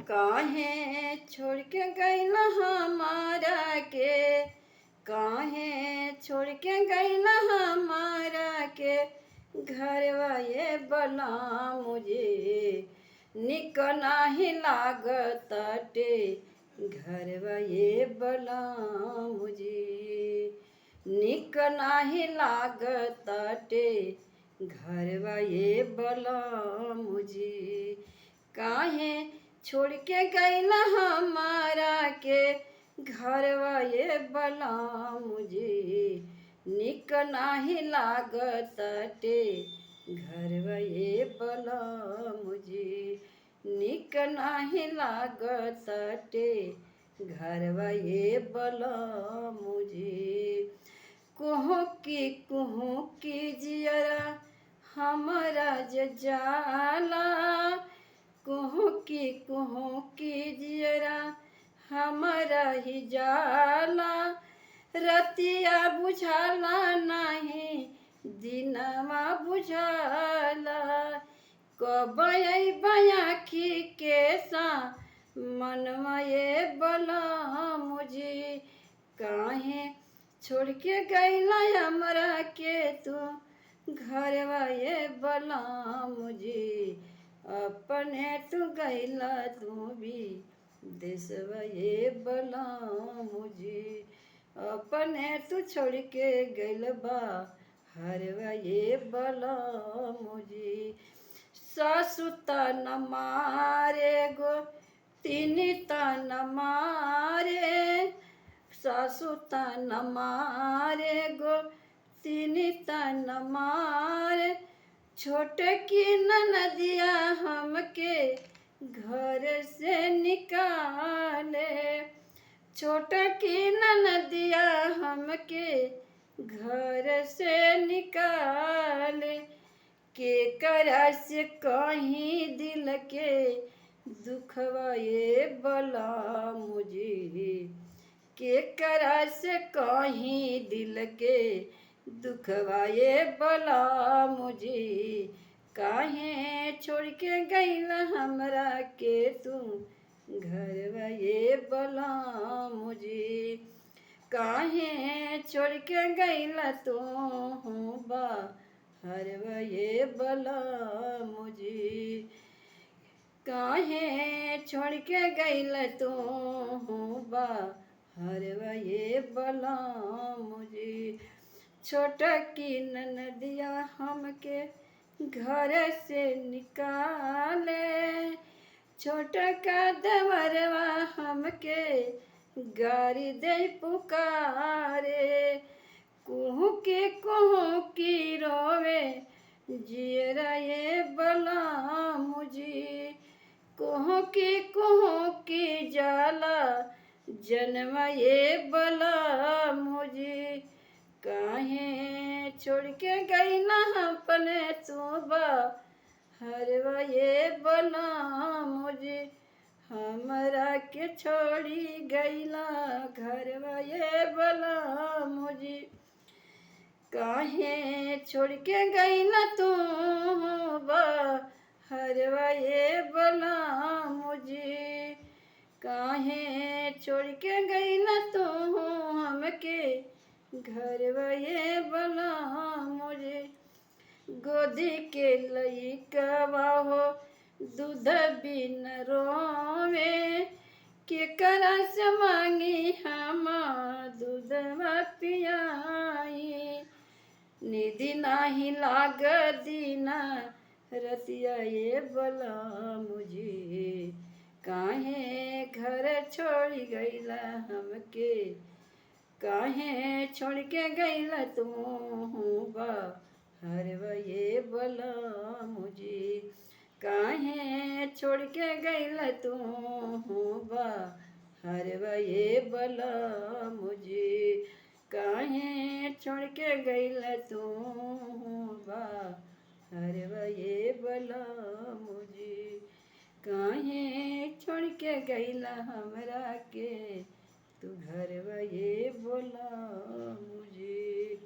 काहे छोड़ के गइल हमारा के, काहे छोड़ के गइल हमारा के, घरवा ये बला मुझे निक नाही लागताटे, घरवा ये बला मुझे निक नाही लागताटे, घरवा ये बला मुझे काहे छोड़ के गइल हमारा के, घरवा ये बला मुझे निक नाही लागताटे, घरवा ये बला मुझे निक नाही लागताटे, घरवा ये बला मुझे कुहू की जियरा हमारा जाला, कुहू की जियरा हमारा ही जाला, रतिया बुझाला नहीं दिनवा बुझाला, कब आँखी के सा मनवा ये बला मुझे काहे छोड़ के गइला हमरा के तू, घरवा ये बला मुझे अपने तू गइला तू भी देशवा ये बला मुझे अपने तू छोड़ के गइल बा हरवा ये बला मुझे सासु न मारे गो तीनी न मारे, सासु न मारे गो तीनी न मारे, छोटे की ननदिया हमके घर से निकाले, छोटे की ननदिया हमके घर से निकाले, के करा से कहीं दिल के दुखवा ये बला मुझे, के करा से कहीं दिल के दुखवा ये बला मुझे काहे छोड़ के गइल हमरा के तू, घरवा ये बला मुझे काहे छोड़ के गइल तू बा हरवा ये बला मुझे काहे छोड़ के गइल तू बा हरवा ये बला मुझे छोटा की ननदिया हमके घर से निकाले, छोटा का दवरवा हमके गारी दे पुकारे, कुहू की रोवे जियरा ये बला मुझे, कुहू की जाला जन्मा ये बला मुझे काहे छोड़ के गइला अपने सुबा हरवा ये बला मुझे हमरा के छोड़ी गइला घरवा ये बला मुझे काहे छोड़ के गइला तू बा हरवा ये बला मुझे काहे छोड़ के गइला तू हमके घरवा ये बला मुझे गोदी के लइकवा हो दूध बिन रोवे, के करा से मांगी हम दूधवा पियाई, निधि नाही लाग दीना रतिया ये बला मुझे काहे घर छोड़ी गइला हमके, काहे छोड़ के गइला तू बा हरवा ये बला मुझे काहे छोड़ के गइला तू बा हरवा ये बला मुझे काहे छोड़ के गइला तू बा हरवा ये बला मुझे काहे छोड़ के गइला हमरा के तू घरवा ये बोला मुझे।